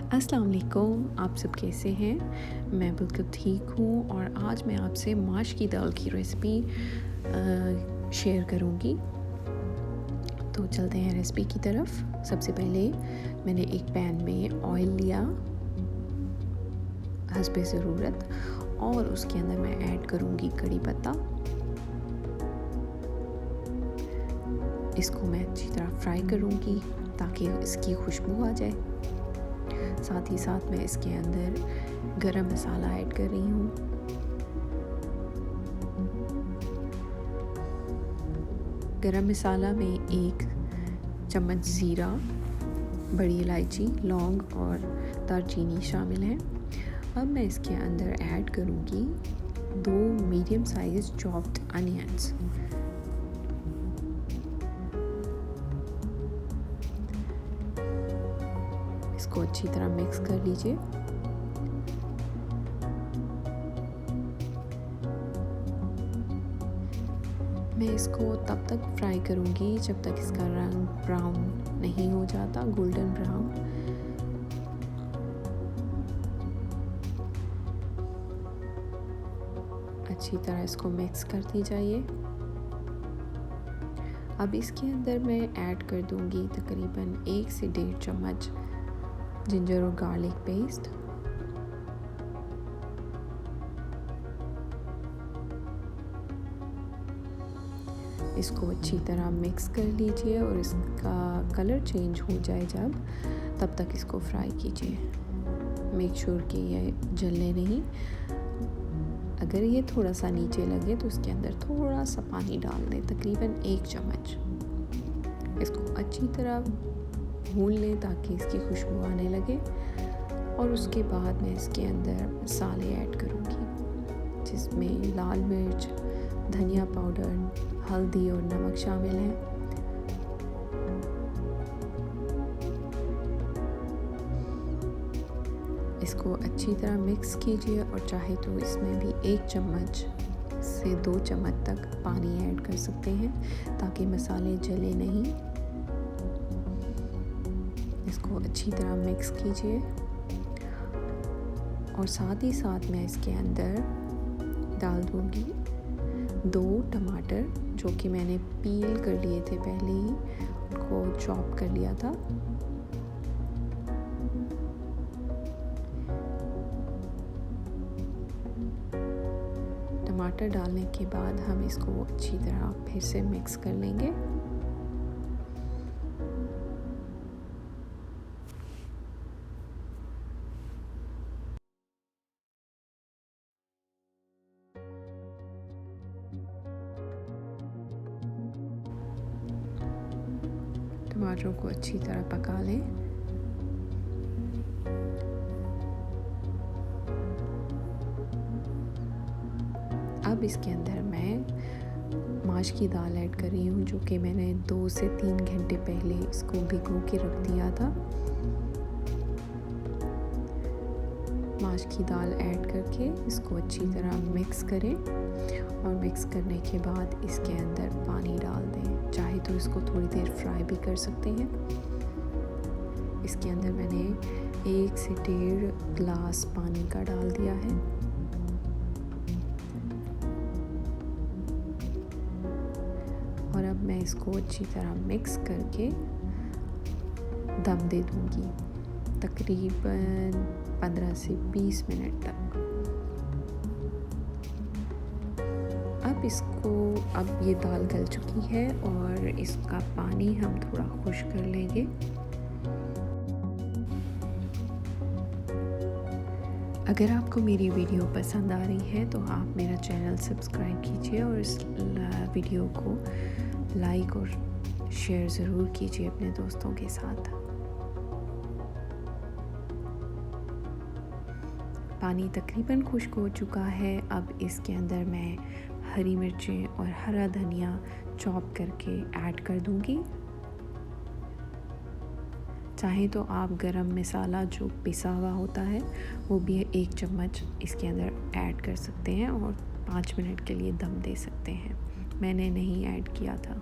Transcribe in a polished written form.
अस्सलाम वालेकुम। आप सब कैसे हैं? मैं बिल्कुल ठीक हूँ और आज मैं आपसे माश की दाल की रेसिपी शेयर करूँगी। तो चलते हैं रेसिपी की तरफ। सबसे पहले मैंने एक पैन में ऑयल लिया हस्बे ज़रूरत और उसके अंदर मैं ऐड करूँगी कड़ी पत्ता। इसको मैं अच्छी तरह फ्राई करूँगी ताकि इसकी खुशबू आ जाए। साथ ही साथ मैं इसके अंदर गरम मसाला ऐड कर रही हूँ। गरम मसाला में 1 चम्मच ज़ीरा, बड़ी इलायची, लौंग और दालचीनी शामिल है। अब मैं इसके अंदर ऐड करूँगी 2 मीडियम साइज़ चॉप्ड अनियंस। इसको अच्छी तरह मिक्स कर लीजिए। मैं इसको तब तक फ्राई करूँगी जब तक इसका रंग ब्राउन नहीं हो जाता, गोल्डन ब्राउन। अच्छी तरह इसको मिक्स करती जाइए। अब इसके अंदर मैं ऐड कर दूँगी तकरीबन 1 से 1.5 चम्मच जिंजर और गार्लिक पेस्ट। इसको अच्छी तरह मिक्स कर लीजिए और इसका कलर चेंज हो जाए जब, तब तक इसको फ्राई कीजिए। मेक श्योर कि ये जले नहीं। अगर ये थोड़ा सा नीचे लगे तो इसके अंदर थोड़ा सा पानी डाल दें, तकरीबन 1 चम्मच। इसको अच्छी तरह भून लें ताकि इसकी खुशबू आने लगे और उसके बाद मैं इसके अंदर मसाले ऐड करूँगी जिसमें लाल मिर्च, धनिया पाउडर, हल्दी और नमक शामिल है। इसको अच्छी तरह मिक्स कीजिए और चाहे तो इसमें भी 1 चम्मच से 2 चम्मच तक पानी ऐड कर सकते हैं ताकि मसाले जले नहीं। इसको अच्छी तरह मिक्स कीजिए और साथ ही साथ मैं इसके अंदर डाल दूँगी 2 टमाटर जो कि मैंने पील कर लिए थे पहले ही, उनको चॉप कर लिया था। टमाटर डालने के बाद हम इसको अच्छी तरह फिर से मिक्स कर लेंगे। टमाटरों को अच्छी तरह पका लें। अब इसके अंदर मैं माश की दाल ऐड कर रही हूँ जो कि मैंने 2 से 3 घंटे पहले इसको भिगो के रख दिया था। माश की दाल ऐड करके इसको अच्छी तरह मिक्स करें और मिक्स करने के बाद इसके अंदर पानी डाल दें। चाहे तो इसको थोड़ी देर फ्राई भी कर सकते हैं। इसके अंदर मैंने 1 से 1.5 गिलास पानी का डाल दिया है। और अब मैं इसको अच्छी तरह मिक्स करके दम दे दूँगी तकरीबन 15 से 20 मिनट तक। अब ये दाल गल चुकी है और इसका पानी हम थोड़ा खुश्क कर लेंगे। अगर आपको मेरी वीडियो पसंद आ रही है तो आप मेरा चैनल सब्सक्राइब कीजिए और इस वीडियो को लाइक और शेयर ज़रूर कीजिए अपने दोस्तों के साथ। पानी तकरीबन खुश्क हो चुका है। अब इसके अंदर मैं हरी मिर्चें और हरा धनिया चॉप करके ऐड कर दूंगी। चाहे तो आप गरम मसाला जो पिसा हुआ होता है वो भी 1 चम्मच इसके अंदर ऐड कर सकते हैं और 5 मिनट के लिए दम दे सकते हैं। मैंने नहीं ऐड किया था।